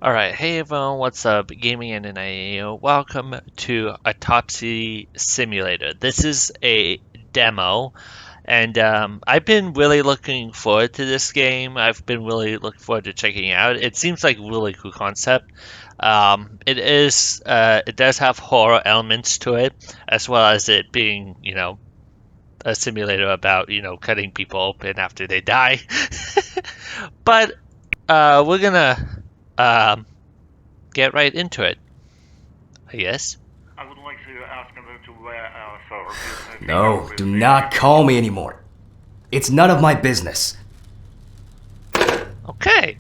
Alright, hey everyone, what's up? Gaming and NIA. Welcome to Autopsy Simulator. This is a demo, and I've been really looking forward to this game. I've been really looking forward to checking it out. It seems like a really cool concept. It does have horror elements to it, as well as it being, a simulator about, cutting people open after they die. But we're gonna um, get right into it, I guess. I would like to ask them to wear for No, do not call me anymore. It's none of my business. Okay.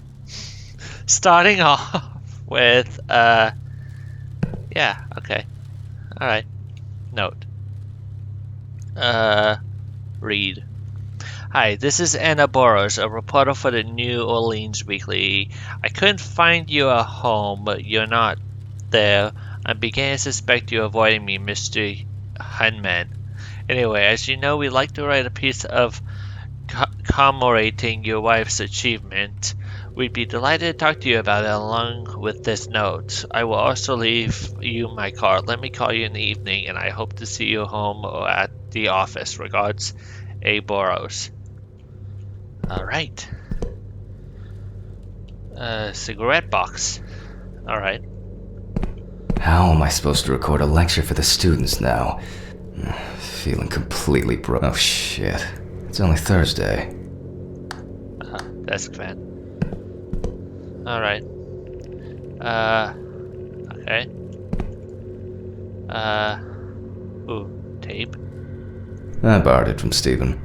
Starting off with, yeah, okay. Alright. Note. Read. Hi, this is Anna Boros, a reporter for the New Orleans Weekly. I couldn't find you at home, but you're not there. I'm beginning to suspect you're avoiding me, Mr. Hunman. Anyway, as you know, we like to write a piece of commemorating your wife's achievement. We'd be delighted to talk to you about it along with this note. I will also leave you my card. Let me call you in the evening, and I hope to see you home or at the office. Regards, A. Boros. Alright. Cigarette box. Alright. How am I supposed to record a lecture for the students now? Feeling completely broke. Oh shit. It's only Thursday. Desk fan. Alright. Okay. Ooh, tape. I borrowed it from Stephen.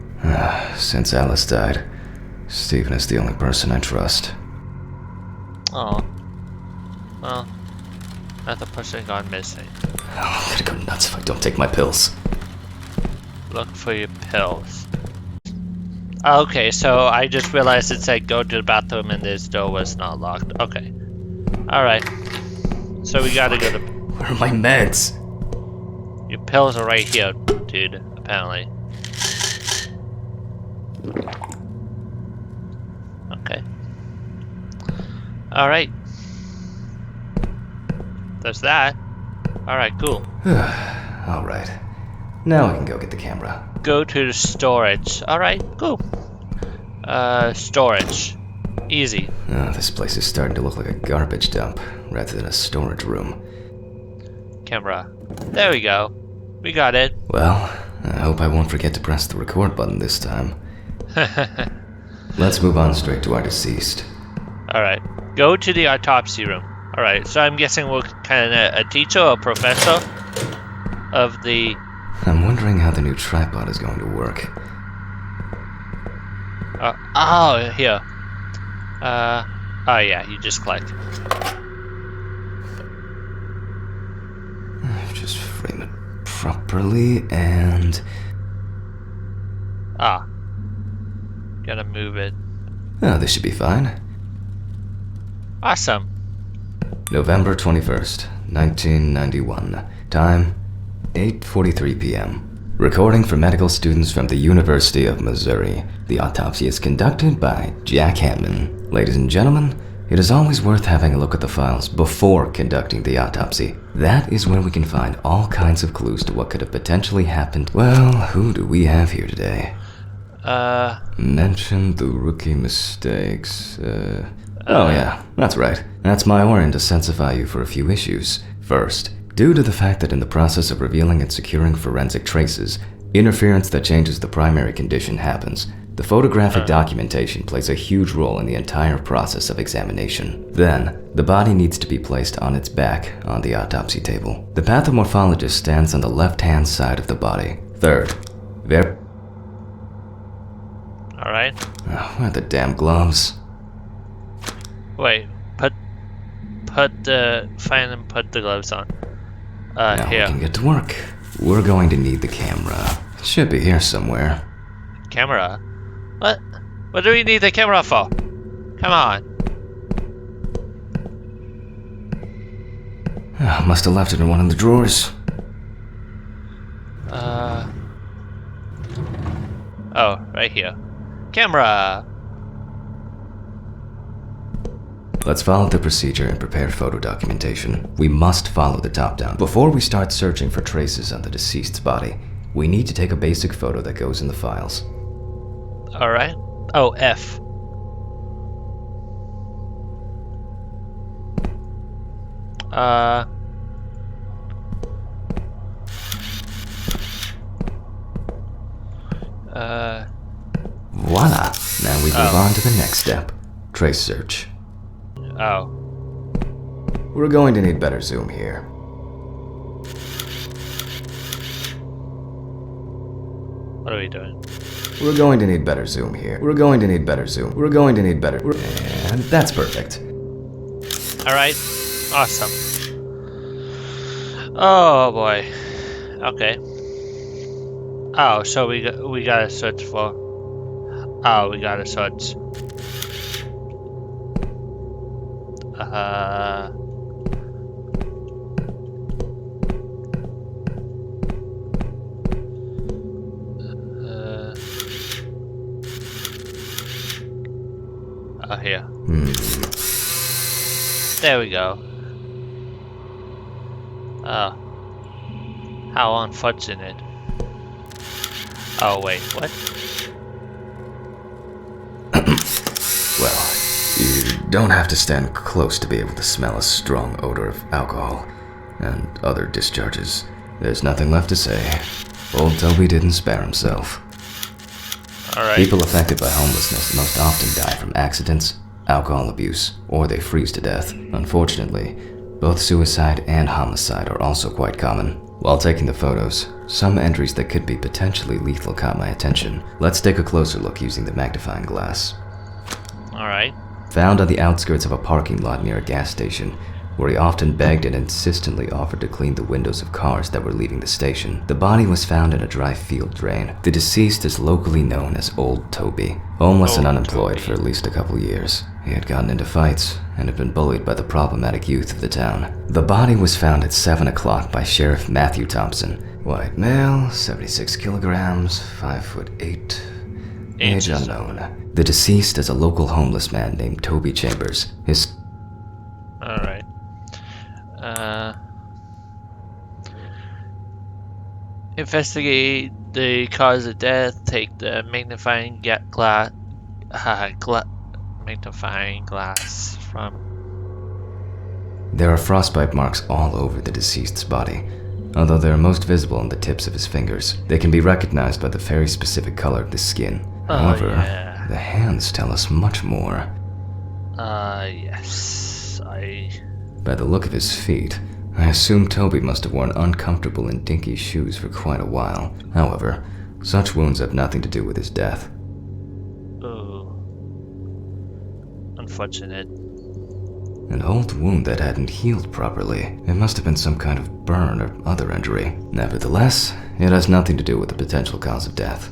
Since Alice died, Stephen is the only person I trust. Oh. Well, another person gone missing. Oh, I'm gonna go nuts if I don't take my pills. Look for your pills. Okay, so I just realized it said go to the bathroom and this door was not locked. Okay. Alright. So we gotta go to... Where are my meds? Your pills are right here, dude, apparently. Okay. Alright. There's that. Alright, cool. Alright. Now I can go get the camera. Go to the storage. Alright, cool. Storage. Easy. Oh, this place is starting to look like a garbage dump rather than a storage room. Camera. There we go. We got it. Well, I hope I won't forget to press the record button this time. Let's move on straight to our deceased. Alright. Go to the autopsy room. Alright, so I'm guessing we're kind of a teacher or professor of the... I'm wondering how the new tripod is going to work. Oh, here. Oh yeah, you just click. Just frame it properly and... Ah. Gotta move it. Oh, this should be fine. Awesome. November 21st, 1991. Time, 8:43 p.m. Recording for medical students from the University of Missouri. The autopsy is conducted by Jack Hammond. Ladies and gentlemen, it is always worth having a look at the files before conducting the autopsy. That is where we can find all kinds of clues to what could have potentially happened. Well, who do we have here today? Mention the rookie mistakes. Oh yeah, that's right. That's my order to sensify you for a few issues. First, due to the fact that in the process of revealing and securing forensic traces, interference that changes the primary condition happens. The photographic documentation plays a huge role in the entire process of examination. Then, the body needs to be placed on its back on the autopsy table. The pathomorphologist stands on the left-hand side of the body. Third, Alright. Oh, where are the damn gloves? Wait. Find and put the gloves on. Now Here. we can get to work. We're going to need the camera. It should be here somewhere. Camera? What? What do we need the camera for? Come on. Oh, must have left it in one of the drawers. Oh, right here. Camera! Let's follow the procedure and prepare photo documentation. We must follow the top-down. Before we start searching for traces on the deceased's body, we need to take a basic photo that goes in the files. Alright. Oh, F. Voila! Now we move on to the next step. Trace search. Oh. We're going to need better zoom here. What are we doing? We're going to need better zoom here. We're going to need better zoom. We're going to need better... And that's perfect. Alright. Awesome. Oh boy. Okay. Oh, so we gotta search for... Oh, we gotta search. Oh, here. There we go. Oh. How unfortunate. Oh, wait, what? Well, you don't have to stand close to be able to smell a strong odor of alcohol and other discharges. There's nothing left to say. Old Toby didn't spare himself. Alright. People affected by homelessness most often die from accidents, alcohol abuse, or they freeze to death. Unfortunately, both suicide and homicide are also quite common. While taking the photos, some entries that could be potentially lethal caught my attention. Let's take a closer look using the magnifying glass. Alright. Found on the outskirts of a parking lot near a gas station, where he often begged and insistently offered to clean the windows of cars that were leaving the station. The body was found in a dry field drain. The deceased is locally known as Old Toby, homeless and unemployed for at least a couple years. He had gotten into fights and had been bullied by the problematic youth of the town. The body was found at 7 o'clock by Sheriff Matthew Thompson. White male, 76 kilograms, 5'8", age unknown. The deceased is a local homeless man named Toby Chambers. His... Alright. Investigate the cause of death. Take the magnifying glass from... There are frostbite marks all over the deceased's body, although they are most visible on the tips of his fingers. They can be recognized by the very specific color of the skin. However, yeah. the hands tell us much more. Yes. By the look of his feet, I assume Toby must have worn uncomfortable and dinky shoes for quite a while. However, such wounds have nothing to do with his death. Oh. Unfortunate. An old wound that hadn't healed properly. It must have been some kind of burn or other injury. Nevertheless, it has nothing to do with the potential cause of death.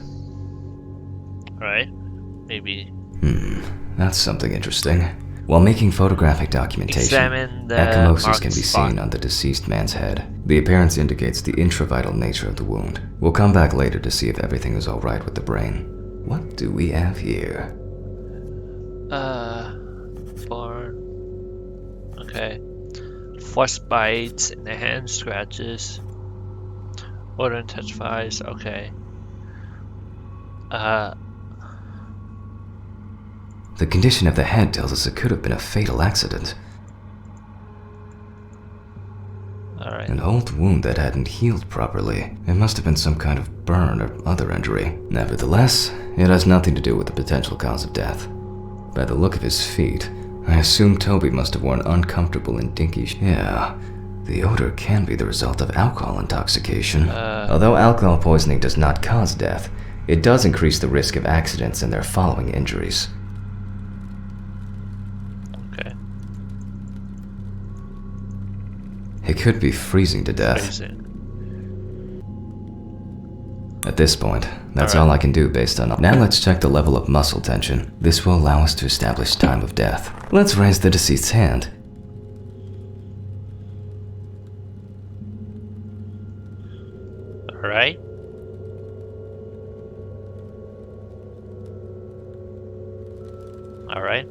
Right? Maybe. That's something interesting. While making photographic documentation, Examine the ecchymosis can marked be spot. seen on the deceased man's head. The appearance indicates the intravital nature of the wound. We'll come back later to see if everything is alright with the brain. What do we have here? Okay. Force bites and the hand scratches. Order and touch flies. Okay. The condition of the head tells us it could have been a fatal accident. Alright. An old wound that hadn't healed properly. It must have been some kind of burn or other injury. Nevertheless, it has nothing to do with the potential cause of death. By the look of his feet, I assume Toby must have worn uncomfortable and dinky Yeah, the odor can be the result of alcohol intoxication. Although alcohol poisoning does not cause death, it does increase the risk of accidents and their following injuries. Okay. It could be freezing to death. Freezing. At this point, that's all I can do based on... Now let's check the level of muscle tension. This will allow us to establish time of death. Let's raise the deceased's hand. Alright. Alright.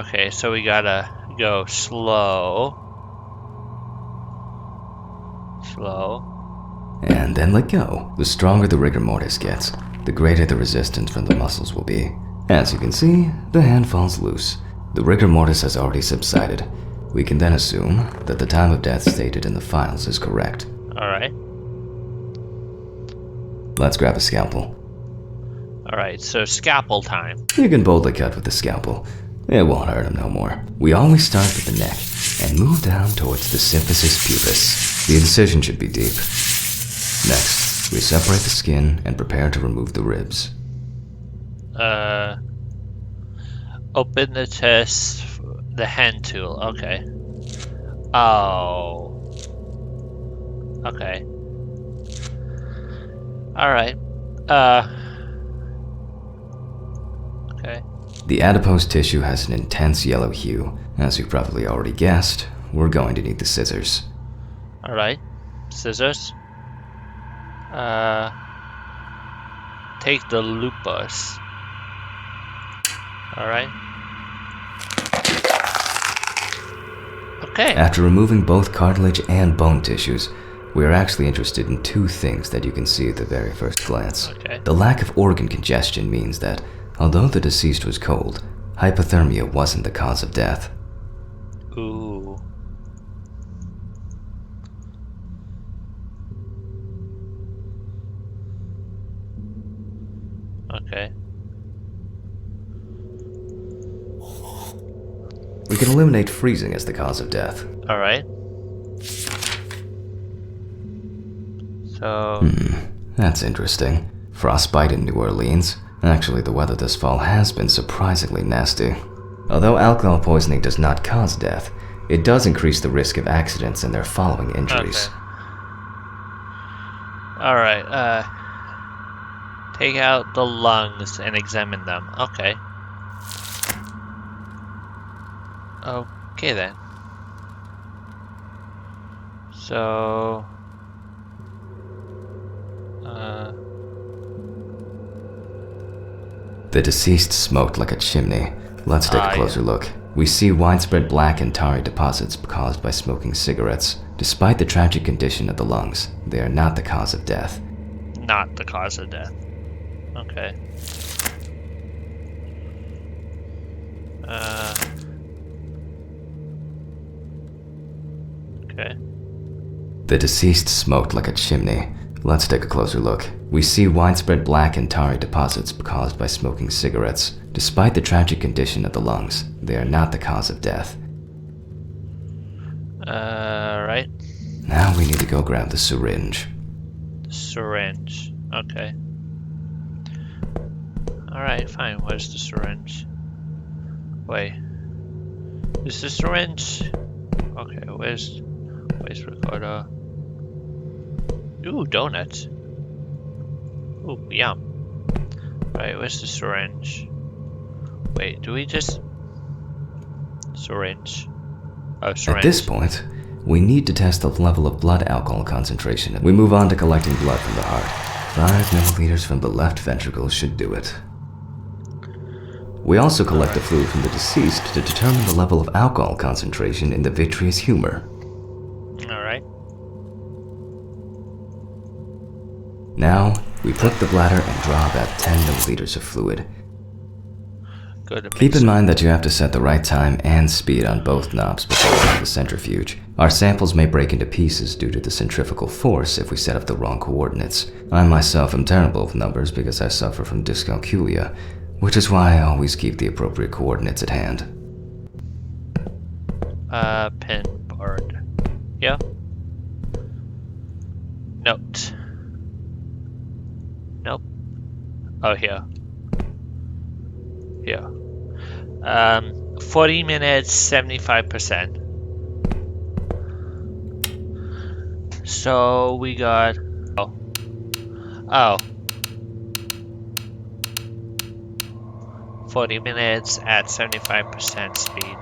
Okay, so we gotta go slow. Slow. And then let go. The stronger the rigor mortis gets, the greater the resistance from the muscles will be. As you can see, the hand falls loose. The rigor mortis has already subsided. We can then assume that the time of death stated in the files is correct. Alright. Let's grab a scalpel. Alright, so scalpel time. You can boldly cut with the scalpel. It won't hurt him no more. We always start with the neck and move down towards the symphysis pubis. The incision should be deep. Next, we separate the skin and prepare to remove the ribs. Open the chest, the hand tool, okay. Oh. Okay. Alright. Okay. The adipose tissue has an intense yellow hue. As you probably already guessed, we're going to need the scissors. Alright. Scissors. Take the lupus. Alright. Okay. After removing both cartilage and bone tissues, we are actually interested in two things that you can see at the very first glance. Okay. The lack of organ congestion means that, although the deceased was cold, hypothermia wasn't the cause of death. Ooh. Okay. We can eliminate freezing as the cause of death. Alright. So... That's interesting. Frostbite in New Orleans. Actually, the weather this fall has been surprisingly nasty. Although alcohol poisoning does not cause death, it does increase the risk of accidents and their following injuries. Okay. Alright, take out the lungs and examine them. Okay. Okay then. So... The deceased smoked like a chimney. Let's take a closer look. We see widespread black and tarry deposits caused by smoking cigarettes. Despite the tragic condition of the lungs, they are not the cause of death. Not the cause of death. Okay. Okay. The deceased smoked like a chimney. Let's take a closer look. We see widespread black and tarry deposits caused by smoking cigarettes. Despite the tragic condition of the lungs, they are not the cause of death. Right. Now we need to go grab the syringe. Syringe. Okay. Alright, fine. Where's the syringe? Wait. Is the syringe... Okay, where's recorder? Ooh, donuts. Ooh, yum. Right, where's the syringe? Wait, do we just... Syringe. Oh, syringe. At this point, we need to test the level of blood alcohol concentration. We move on to collecting blood from the heart. 5 milliliters from the left ventricle should do it. We also collect the fluid from the deceased to determine the level of alcohol concentration in the vitreous humor. Alright. Now, we prick the bladder and draw about 10 milliliters of fluid. Good. Keep in mind that you have to set the right time and speed on both knobs before running the centrifuge. Our samples may break into pieces due to the centrifugal force if we set up the wrong coordinates. I myself am terrible with numbers because I suffer from dyscalculia, which is why I always keep the appropriate coordinates at hand. Pen board. Yeah. Note. Nope. Oh, here. Here. 40 minutes, 75%. So we got... Oh. 40 minutes at 75% speed.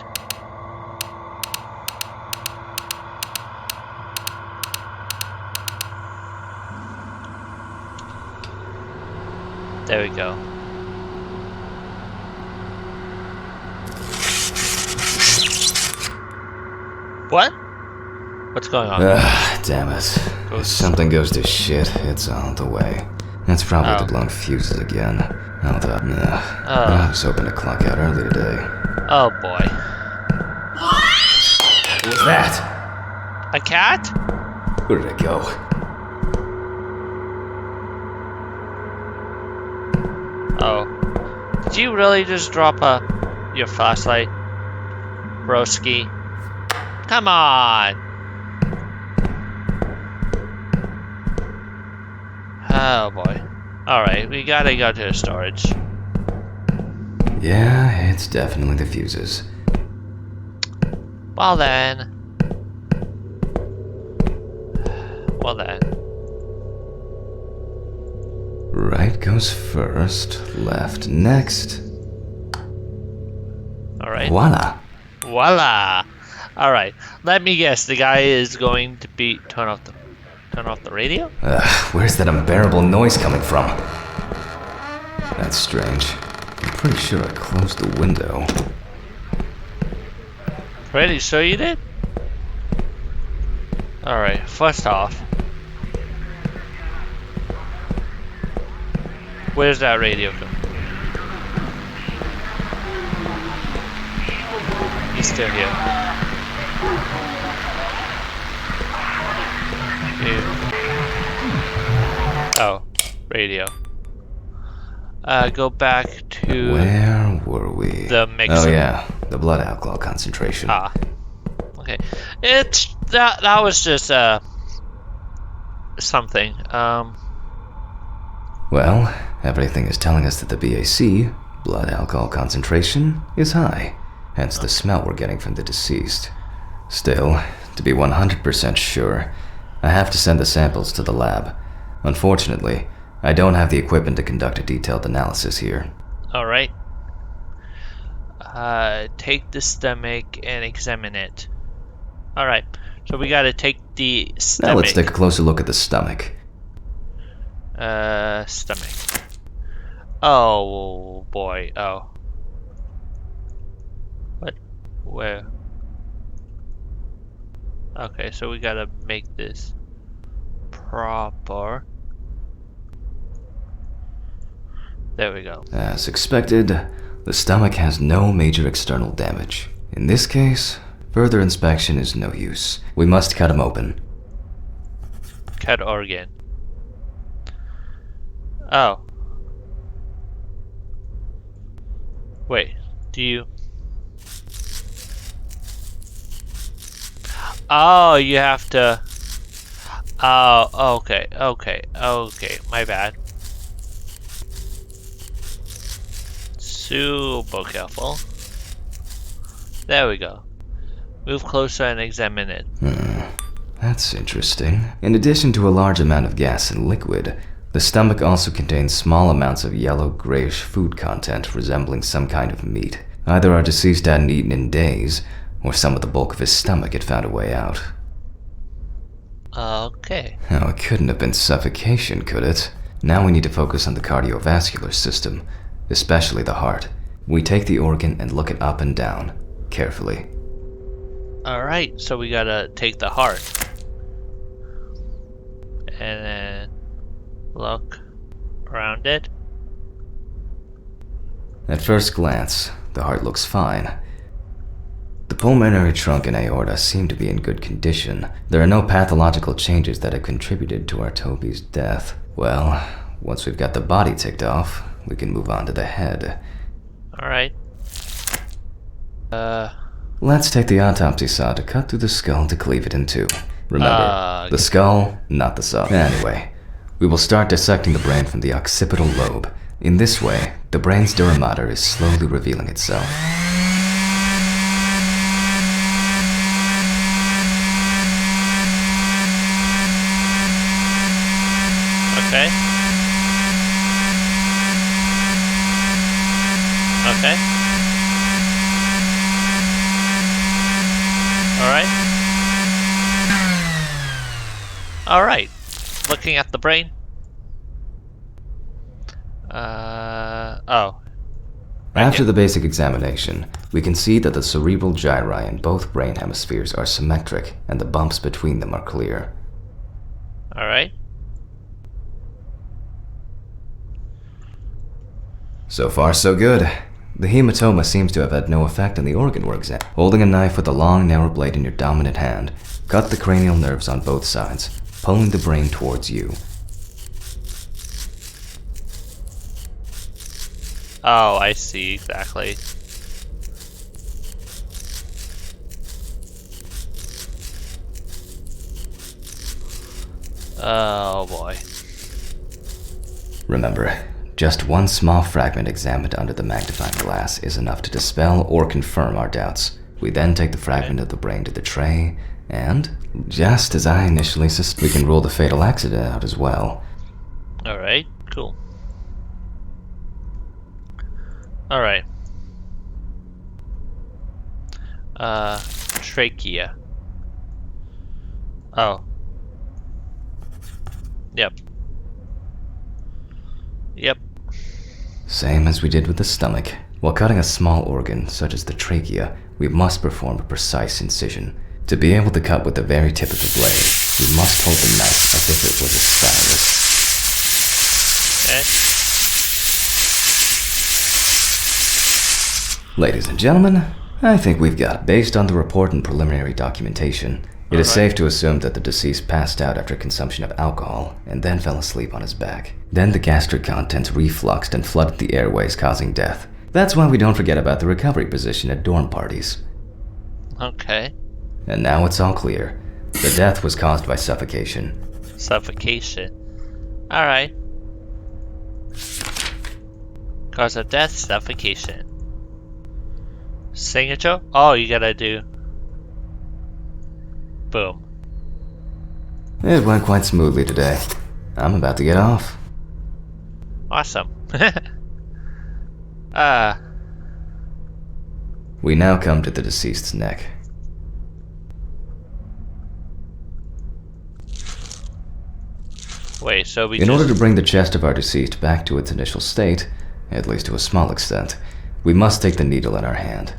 There we go. What? What's going on? Damn it. If Ghosts. something goes to shit, it's on the way. That's probably the Oh. blown fuses again. Hold up. I was hoping to clock out early today. Oh boy. What was that? A cat? Where did it go? Oh. Did you really just drop your flashlight? Broski? Come on! Oh boy. Alright, we gotta go to the storage. Yeah, it's definitely the fuses. Well then. Well then. Right goes first, left next. Alright. Voila! Voila! Alright. Let me guess, the guy is going to be turn off the radio? Where's that unbearable noise coming from? That's strange. I'm pretty sure I closed the window. Pretty sure you did? Alright, first off. Where's that radio go? He's still here. Oh, radio. Go back to Where were we? the mixer. Oh yeah, the blood alcohol concentration. Ah. Okay. It's that was just something. Well, everything is telling us that the BAC, blood alcohol concentration, is high. Hence the smell we're getting from the deceased. Still, to be 100% sure, I have to send the samples to the lab. Unfortunately, I don't have the equipment to conduct a detailed analysis here. Alright. Take the stomach and examine it. Alright. So we gotta take the stomach. Now let's take a closer look at the stomach. Stomach. Oh boy. Oh. What? Where? Okay, so we gotta make this proper. There we go. As expected, the stomach has no major external damage. In this case, further inspection is no use. We must cut him open. Cut organ. Oh. Wait, do you... Oh, you have to... Oh, okay, my bad. Super careful. There we go. Move closer and examine it. That's interesting. In addition to a large amount of gas and liquid, the stomach also contains small amounts of yellow-grayish food content resembling some kind of meat. Either our deceased hadn't eaten in days, or some of the bulk of his stomach had found a way out. Okay. Oh, it couldn't have been suffocation, could it? Now we need to focus on the cardiovascular system, especially the heart. We take the organ and look it up and down, carefully. Alright, so we gotta take the heart. And then look around it. At first glance, the heart looks fine. The pulmonary trunk and aorta seem to be in good condition. There are no pathological changes that have contributed to our Toby's death. Well, once we've got the body ticked off, we can move on to the head. Alright. Let's take the autopsy saw to cut through the skull to cleave it in two. Remember, the skull, not the saw. Anyway, we will start dissecting the brain from the occipital lobe. In this way, the brain's dura mater is slowly revealing itself. Okay. Okay. Alright. Alright. Looking at the brain. Oh. After the basic examination, we can see that the cerebral gyri in both brain hemispheres are symmetric and the bumps between them are clear. Alright. So far, so good. The hematoma seems to have had no effect on the organ we're examining. Holding a knife with a long, narrow blade in your dominant hand, cut the cranial nerves on both sides, pulling the brain towards you. Oh, I see, exactly. Oh boy. Remember, just one small fragment examined under the magnifying glass is enough to dispel or confirm our doubts. We then take the fragment of the brain to the tray, and, just as I initially suspected, we can rule the fatal accident out as well. Alright, cool. Alright. Trachea. Oh. Yep. Yep. Same as we did with the stomach. While cutting a small organ, such as the trachea, we must perform a precise incision. To be able to cut with the very tip of the blade, we must hold the knife as if it was a stylus. Okay. Ladies and gentlemen, I think we've got it. Based on the report and preliminary documentation, it is safe to assume that the deceased passed out after consumption of alcohol and then fell asleep on his back. Then the gastric contents refluxed and flooded the airways, causing death. That's why we don't forget about the recovery position at dorm parties. Okay. And now it's all clear. The death was caused by suffocation. Suffocation. Alright. Cause of death, suffocation. Signature? Oh, you gotta do. Boom. It went quite smoothly today. I'm about to get off. Awesome. We now come to the deceased's neck. Wait, so we In order to bring the chest of our deceased back to its initial state, at least to a small extent, we must take the needle in our hand.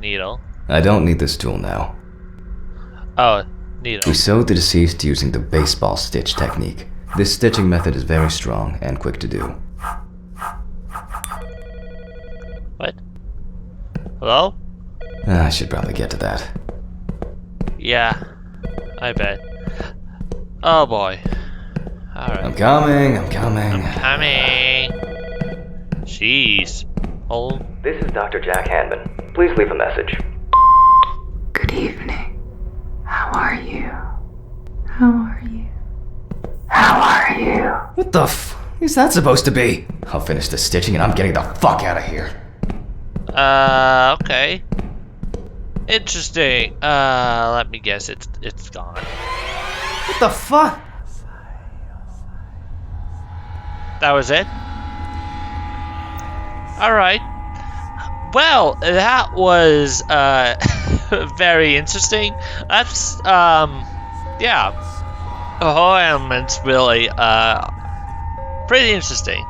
Needle. I don't need this tool now. Oh, needle. We sewed the deceased using the baseball stitch technique. This stitching method is very strong and quick to do. What? Hello? I should probably get to that. Yeah, I bet. Oh boy. Alright. I'm coming. Coming. Jeez. Hold. This is Dr. Jack Hanman. Please leave a message. Good evening. How are you? How are you? How are you? What the f is that supposed to be? I'll finish the stitching and I'm getting the fuck out of here. Okay. Interesting. Let me guess, it's gone. What the fuck? That was it? Alright. Well, that was, very interesting. That's, yeah. The whole element's really, pretty interesting.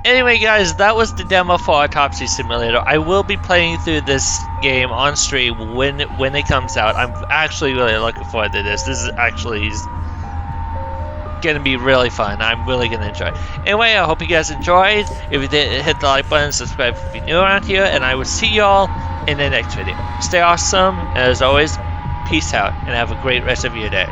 Anyway, guys, that was the demo for Autopsy Simulator. I will be playing through this game on stream when it comes out. I'm actually really looking forward to this. This is actually gonna be really fun. I'm really gonna enjoy it. Anyway, I hope you guys enjoyed. If you did, hit the like button, subscribe if you're new around here, and I will see y'all in the next video. Stay awesome, and as always, peace out, and have a great rest of your day.